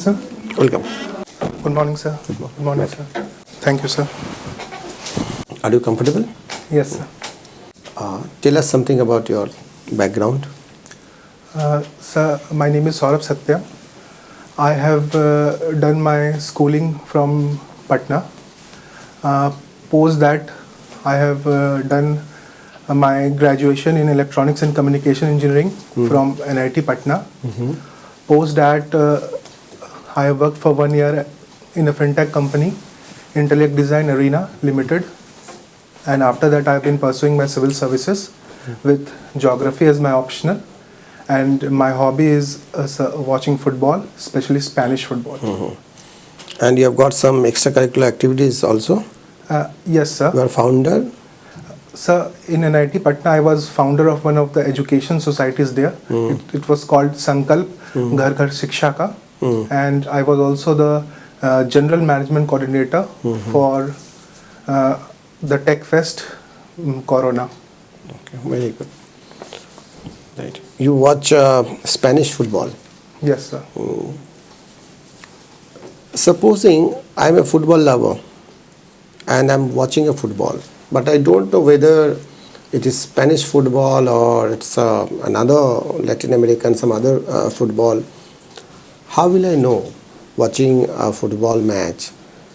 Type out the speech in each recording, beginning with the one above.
sir. Welcome. Good morning, sir. Good morning, sir. Thank you, sir. Are you comfortable? Yes, sir. Tell us something about your background. Sir, my name is Saurabh Satyam. I have done my schooling from Patna. Post that, I have done my graduation in Electronics and Communication Engineering from NIT Patna. Post that, I worked for 1 year in a fintech company, Intellect Design Arena Limited. And after that, I've been pursuing my civil services with geography as my optional. And my hobby is watching football, especially Spanish football. And you have got some extracurricular activities also? Yes, sir. You are founder? Sir, in NIT Patna, I was founder of one of the education societies there. It was called Sankalp Ghar Ghar Shiksha Ka. And I was also the general management coordinator for the Tech Fest Corona. Okay, very good. Right. You watch Spanish football? Yes, sir. Supposing I'm a football lover and I'm watching a football, but I don't know whether it is Spanish football or it's another Latin American, some other football. How will I know, watching a football match,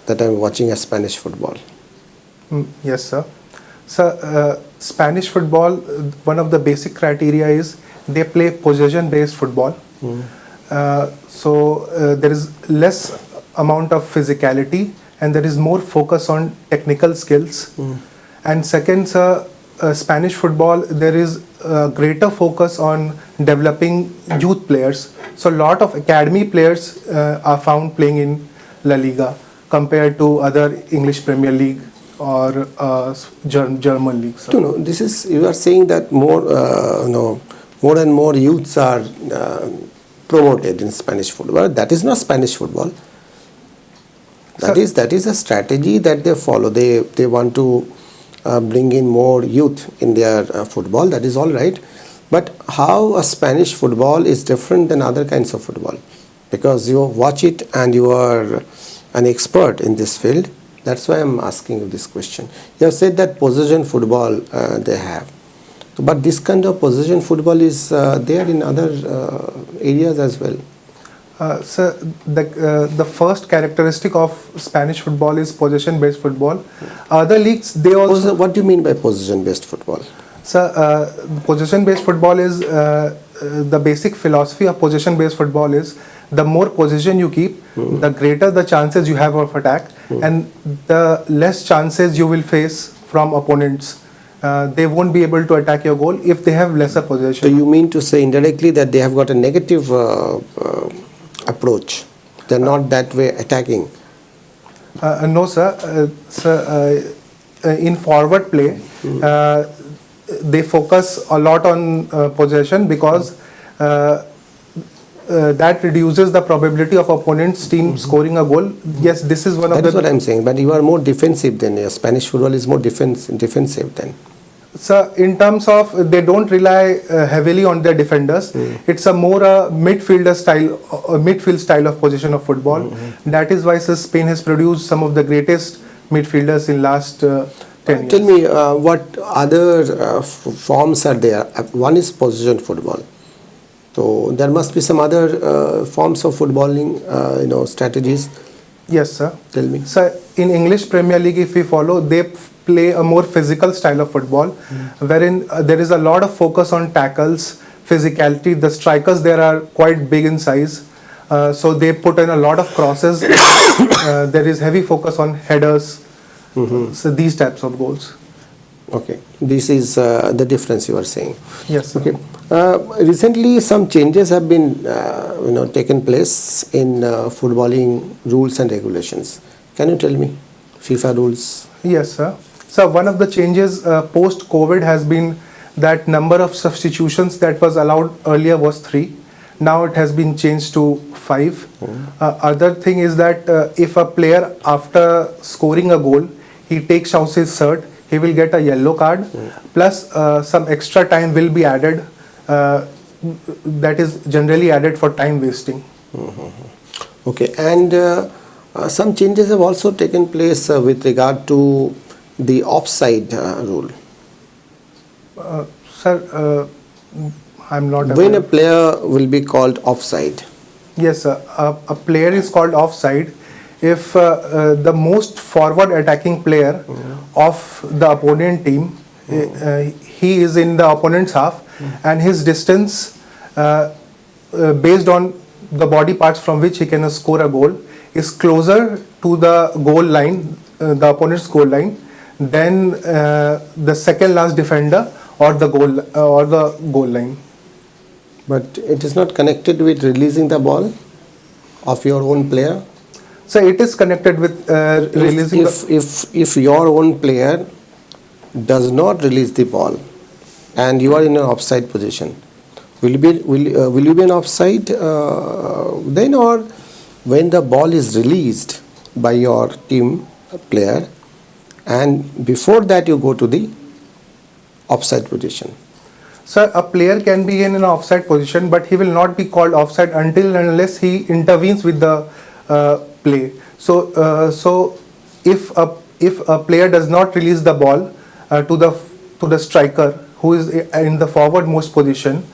that I'm watching a Spanish football? Yes, sir. Sir, Spanish football, one of the basic criteria is they play possession-based football. So there is less amount of physicality and there is more focus on technical skills. And second, sir, Spanish football, there is a greater focus on developing youth players. So a lot of academy players are found playing in La Liga compared to other English Premier League or German leagues. No, this is, you are saying that more, more and more youths are promoted in Spanish football. That is not Spanish football. That is a strategy that they follow. They want to bring in more youth in their football. That is all right. But how a Spanish football is different than other kinds of football? Because you watch it and you are an expert in this field. That's why I'm asking you this question. You have said that possession football they have. But this kind of possession football is there in other areas as well. Sir, the first characteristic of Spanish football is possession-based football. Other leagues, they also... What do you mean by possession-based football? Sir, possession-based football is, the basic philosophy of possession-based football is the more possession you keep, the greater the chances you have of attack and the less chances you will face from opponents. They won't be able to attack your goal if they have lesser possession. So you mean to say indirectly that they have got a negative approach? They're not that way attacking? No, sir. In forward play, they focus a lot on possession because that reduces the probability of opponent's team scoring a goal. Yes, this is one of the... That's what I'm saying. But you are more defensive than Spanish football is more defensive than. So in terms of, they don't rely heavily on their defenders. It's a more midfield style of position of football. That is why Spain has produced some of the greatest midfielders in last 10 years. Tell me what other forms are there. One is possession football. So there must be some other forms of footballing, strategies. Yes, sir. Tell me. So in English Premier League, if we follow, they play a more physical style of football, wherein there is a lot of focus on tackles, physicality. The strikers there are quite big in size, so they put in a lot of crosses. There is heavy focus on headers. So these types of goals. Okay, this is the difference you are saying. Yes, sir. Okay. Recently, some changes have been, taken place in footballing rules and regulations. Can you tell me, FIFA rules? Yes, sir. So one of the changes post-COVID has been that number of substitutions that was allowed earlier was 3. Now it has been changed to 5. Other thing is that if a player after scoring a goal, he takes out his shirt, he will get a yellow card. Plus some extra time will be added. That is generally added for time wasting. Okay, and some changes have also taken place with regard to the offside rule. Sir, I'm not When a aware. player will be called offside? Yes, sir. A player is called offside if the most forward attacking player of the opponent team, he is in the opponent's half, and his distance based on the body parts from which he can score a goal is closer to the goal line, the opponent's goal line, than the second last defender or the goal line. But it is not connected with releasing the ball of your own player. So it is connected with releasing. If your own player does not release the ball and you are in an offside position, will you be an offside then, or when the ball is released by your team player and before that you go to the offside position? Sir, a player can be in an offside position, but he will not be called offside until and unless he intervenes with the play. So if a player does not release the ball to the striker who is in the forwardmost position,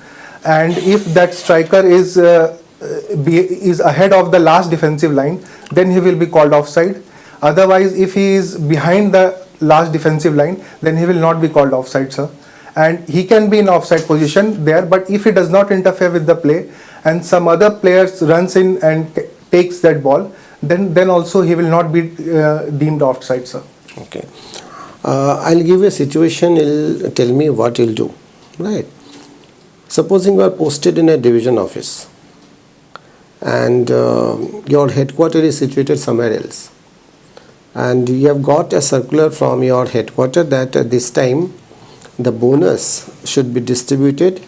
and if that striker is ahead of the last defensive line, then he will be called offside. Otherwise, if he is behind the last defensive line, then he will not be called offside, sir. And he can be in offside position there, but if he does not interfere with the play and some other players runs in and takes that ball, then also he will not be deemed offside, sir. Okay. I'll give you a situation, you'll tell me what you'll do. Right. Supposing you are posted in a division office and your headquarters is situated somewhere else, and you have got a circular from your headquarters that this time the bonus should be distributed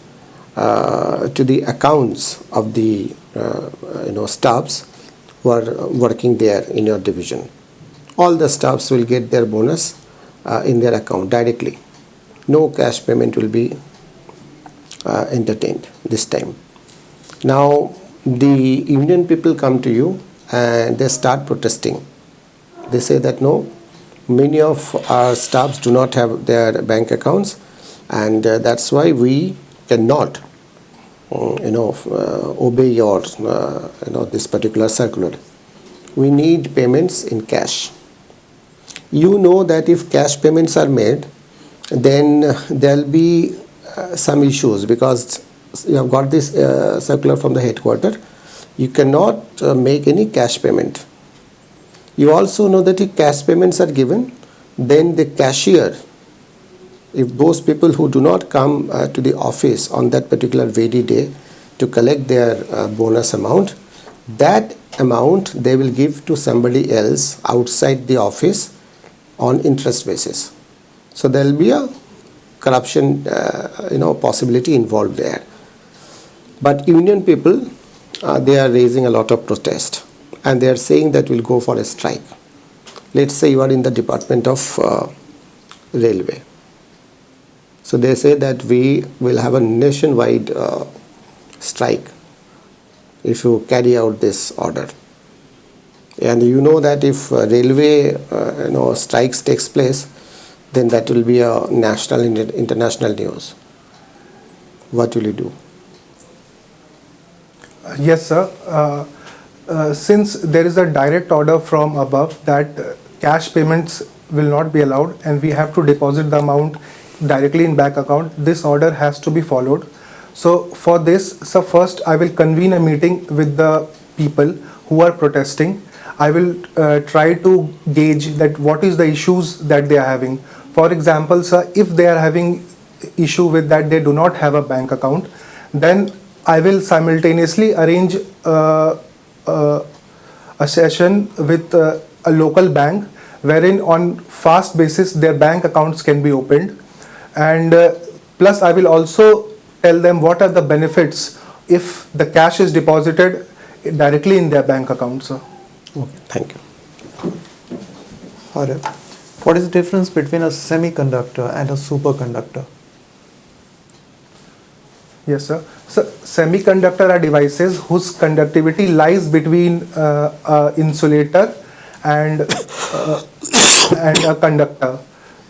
to the accounts of the staffs who are working there in your division. All the staffs will get their bonus in their account directly. No cash payment will be entertained this time. Now the union people come to you and they start protesting. They say that no, many of our staffs do not have their bank accounts, and that's why we cannot obey your this particular circular. We need payments in cash. You know that if cash payments are made, then there'll be some issues, because you have got this circular from the headquarters. You cannot make any cash payment. You also know that if cash payments are given, then the cashier, if those people who do not come to the office on that particular very day to collect their bonus amount, that amount they will give to somebody else outside the office on interest basis. So there will be a corruption possibility involved there. But union people, they are raising a lot of protest, and they are saying that we'll go for a strike. Let's say you are in the Department of Railway. So they say that we will have a nationwide strike if you carry out this order. And you know that if railway strikes takes place, then that will be a national and international news. What will you do? Yes, sir. Since there is a direct order from above that cash payments will not be allowed and we have to deposit the amount directly in bank account, this order has to be followed. So for this, so first I will convene a meeting with the people who are protesting. I will try to gauge that what is the issues that they are having. For example, sir, if they are having issue with that they do not have a bank account, then I will simultaneously arrange a session with a local bank wherein on fast basis their bank accounts can be opened, and plus I will also tell them what are the benefits if the cash is deposited directly in their bank account, sir. Okay, thank you. Saurabh, what is the difference between a semiconductor and a superconductor? Yes, sir. So semiconductor are devices whose conductivity lies between insulator and and a conductor.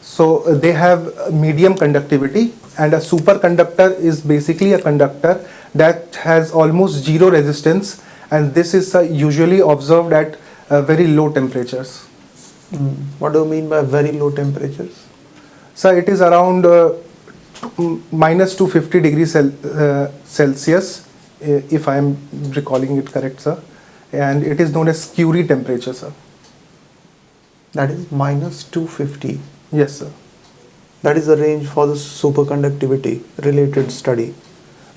So they have medium conductivity, and a superconductor is basically a conductor that has almost zero resistance, and this is usually observed at very low temperatures. What do you mean by very low temperatures? So it is around minus 250 degrees Celsius, if I am recalling it correct, sir. And it is known as Curie temperature, sir. That is minus 250. Yes, sir. That is the range for the superconductivity related study.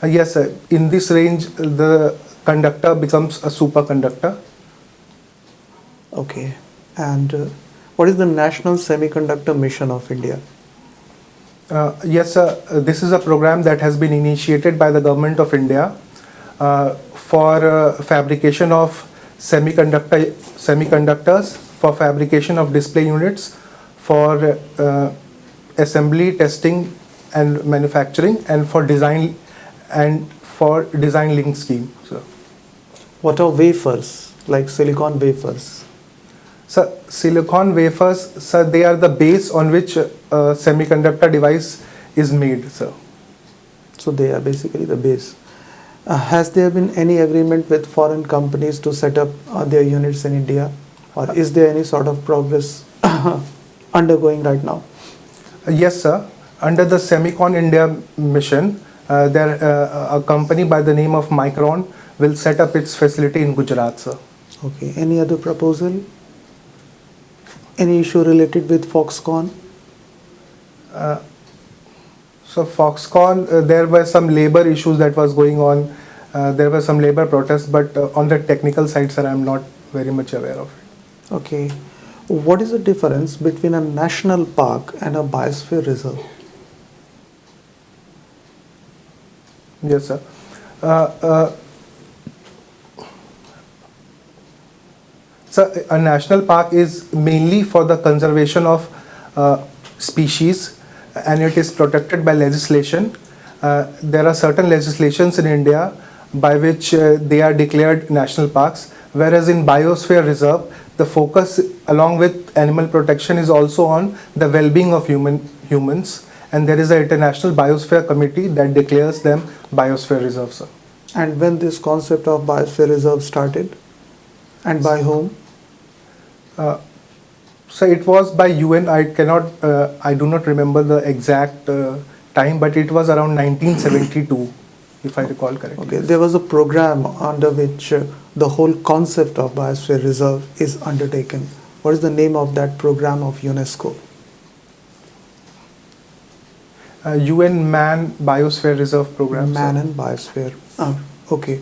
Yes, sir. In this range, the conductor becomes a superconductor. Okay. And what is the National Semiconductor Mission of India? Yes, sir. This is a program that has been initiated by the government of India for fabrication of semiconductors, for fabrication of display units, for assembly, testing, and manufacturing, and for design link scheme. So, What are wafers, like silicon wafers? so silicon wafers, sir, they are the base on which a semiconductor device is made, sir. So they are basically the base. Has there been any agreement with foreign companies to set up their units in India? Or is there any sort of progress undergoing right now? Yes, sir. Under the Semicon India mission, a company by the name of Micron will set up its facility in Gujarat, sir. Okay. Any other proposal? Any issue related with Foxconn? So Foxconn, there were some labor issues that was going on. There were some labor protests, but on the technical side, sir, I am not very much aware of it. Okay. What is the difference between a national park and a biosphere reserve? Yes, sir. So a national park is mainly for the conservation of species, and it is protected by legislation. There are certain legislations in India by which they are declared national parks, whereas in biosphere reserve, the focus along with animal protection is also on the well-being of humans, and there is an international biosphere committee that declares them biosphere reserves, sir. And when this concept of biosphere reserve started? And by whom? So it was by UN. I do not remember the exact time, but it was around 1972, if I recall correctly. Okay, there was a program under which the whole concept of biosphere reserve is undertaken. What is the name of that program of UNESCO? UN Man Biosphere Reserve Program. Man and Biosphere. Okay.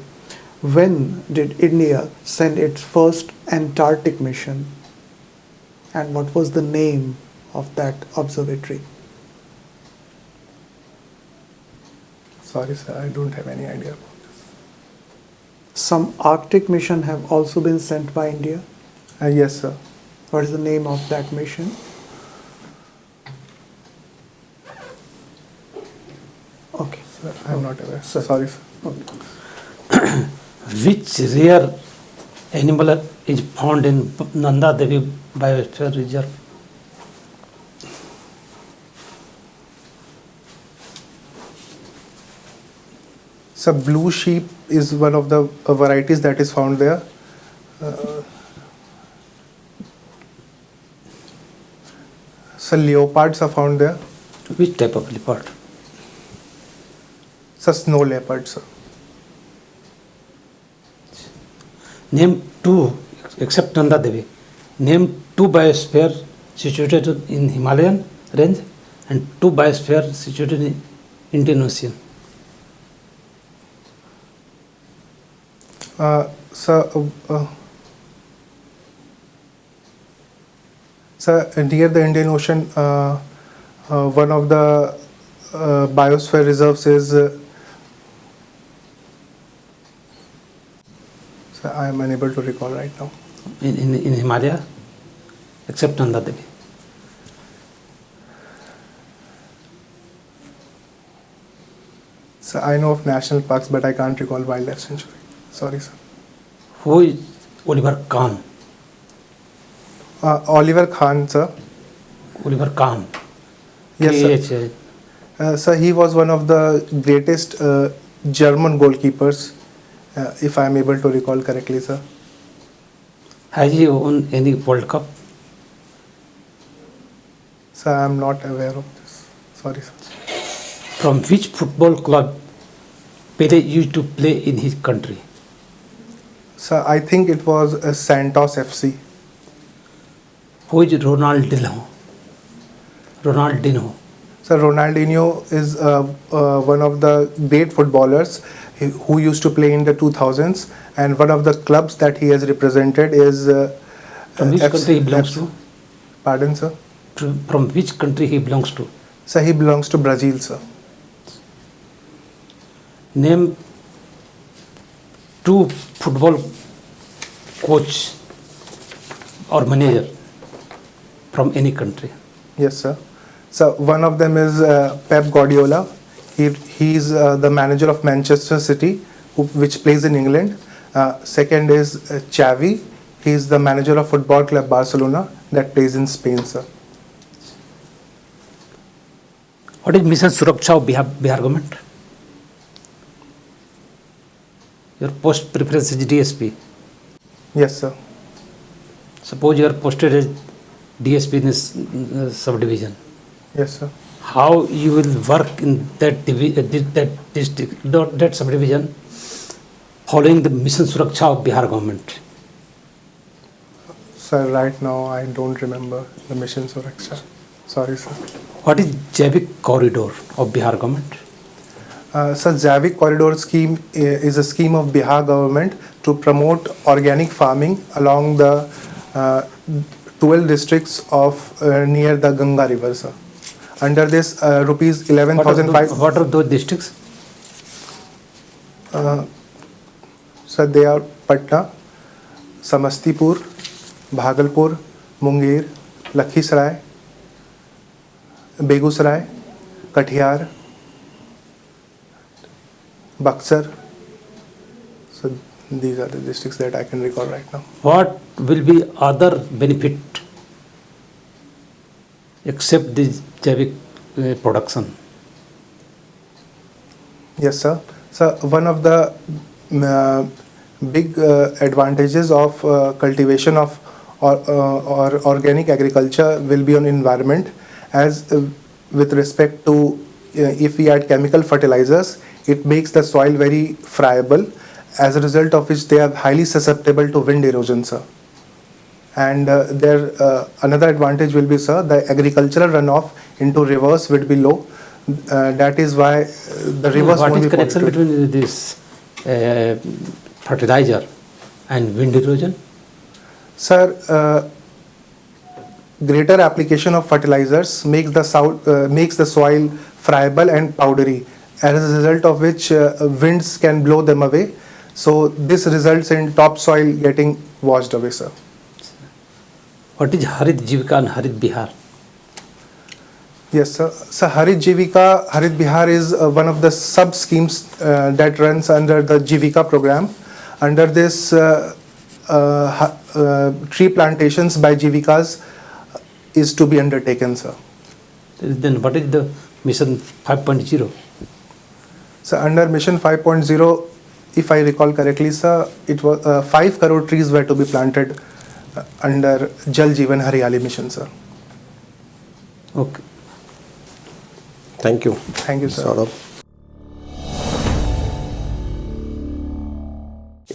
When did India send its first Antarctic mission? And what was the name of that observatory? Sorry, sir, I don't have any idea about this. Some Arctic mission have also been sent by India. Yes, sir. What is the name of that mission? Okay. Sir, I'm not aware. Sorry, sir. Which rare animal is found in Nanda Devi Biosphere Reserve? So blue sheep is one of the varieties that is found there. So leopards are found there. Which type of leopard? So snow leopards, sir. Name two, except Nanda Devi, name two biosphere situated in Himalayan range and two biosphere situated in Indian Ocean. So near the Indian Ocean, one of the biosphere reserves is. So I am unable to recall right now. In Himalaya, except Nanda Devi. So I know of national parks, but I can't recall wildlife sanctuary. Sorry, sir. Who is Oliver Kahn? Oliver Khan, sir. Oliver Kahn. Yes, sir. KH. Sir, he was one of the greatest German goalkeepers, if I am able to recall correctly, sir. Has he won any World Cup? Sir, I am not aware of this. Sorry, sir. From which football club Pele used to play in his country? Sir, I think it was Santos FC. Who is Ronaldinho? Ronaldinho. Sir, Ronaldinho is one of the great footballers who used to play in the 2000s, and one of the clubs that he has represented is. From which country he belongs to? Pardon, sir? From which country he belongs to? Sir, he belongs to Brazil, sir. Name 2 football coach or manager from any country. Yes, sir. So one of them is Pep Guardiola. He is the manager of Manchester City, which plays in England. Second is Xavi. He is the manager of Football Club Barcelona that plays in Spain, sir. What is Mission Suraksha of Bihar government? Your post preference is DSP. Yes, sir. Suppose you are posted as DSP in this subdivision. Yes, sir. How you will work in that district, that subdivision, following the Mission Suraksha of Bihar government? Sir, right now I don't remember the mission Suraksha. Sorry, sir. What is Javik corridor of Bihar government? Sir, Javik Corridor scheme is a scheme of Bihar government to promote organic farming along the 12 districts of near the Ganga river, sir. Under this, rupees 11,005. What are those districts? Sir, they are Patna, Samastipur, Bhagalpur, Munger, Lakhisarai, Begusarai, Kathiar, Buxar. So these are the districts that I can recall right now. What will be other benefit except this Javik production? Yes, sir. So one of the big advantages of cultivation of or organic agriculture will be on environment, as with respect to if we add chemical fertilizers, it makes the soil very friable, as a result of which they are highly susceptible to wind erosion, sir. And another advantage will be, sir, the agricultural runoff into rivers will be low. That is why the rivers What won't is be connection polluted. between this fertilizer and wind erosion? Sir, greater application of fertilizers makes the soil friable and powdery, as a result of which winds can blow them away. So this results in topsoil getting washed away, sir. What is Harit Jivika and Harit Bihar? Yes, sir. So Harit Jivika, Harit Bihar is one of the sub schemes that runs under the Jivika program. Under this, tree plantations by Jivikas is to be undertaken, sir. Then what is the Mission 5.0? So under Mission 5.0, if I recall correctly, sir, it was 5 crore trees were to be planted under Jal Jeevan Haryali mission, sir. Okay. Thank you. Thank you, sir. Saurabh,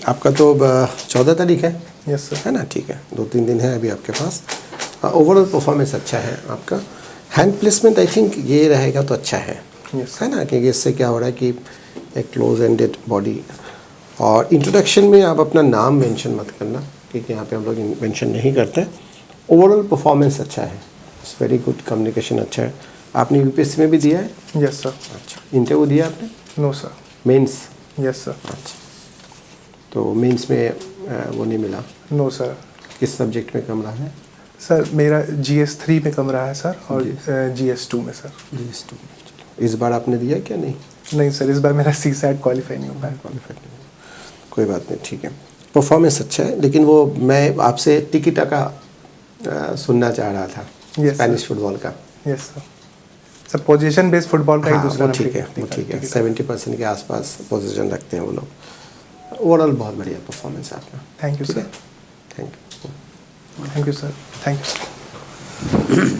आपका तो 14 तारीख है, Yes, sir. है ना? ठीक है, 2-3 दिन है अभी आपके पास. ओवरऑल परफॉर्मेंस अच्छा है आपका. हैंड प्लेसमेंट आई थिंक ये रहेगा तो अच्छा है, Yes. है ना? क्योंकि इससे क्या हो रहा है कि एक क्लोज एंडेड बॉडी. और इंट्रोडक्शन में आप अपना नाम मेंशन मत करना, क्योंकि यहाँ पे हम लोग मेंशन नहीं करते. ओवरऑल परफॉर्मेंस अच्छा है, इट्स वेरी गुड. कम्युनिकेशन अच्छा है. आपने यूपीएससी में भी दिया है? Yes, sir. अच्छा. इंटरव्यू दिया आपने? No, sir. Mains? Yes, sir. अच्छा. तो मेंस में वो नहीं मिला? No, sir. किस सब्जेक्ट में कम रहा है? सर मेरा GS3 में कम रहा है, सर, और GS2 में, सर. इस बार आपने दिया क्या नहीं? नहीं सर, इस बार मेरा CSAT क्वालिफाई नहीं हो पाया। क्वालिफाइड नहीं हुआ। कोई बात नहीं, ठीक है। परफॉर्मेंस अच्छा है, लेकिन वो मैं आपसे टिकी टाका सुनना चाह रहा था Yes, स्पेनिश sir. फुटबॉल का। Yes sir. Sir position based football का एक हाँ दूसरा वो नाम ठीक है, वो ठीक है। 70% के आसपास पोजीशन रखते हैं वो लोग। ओवरऑल बहुत बढ़िया परफॉर्मेंस है आपका। थैंक यू ठीक है, sir. Thank you. Thank you sir. Thank you.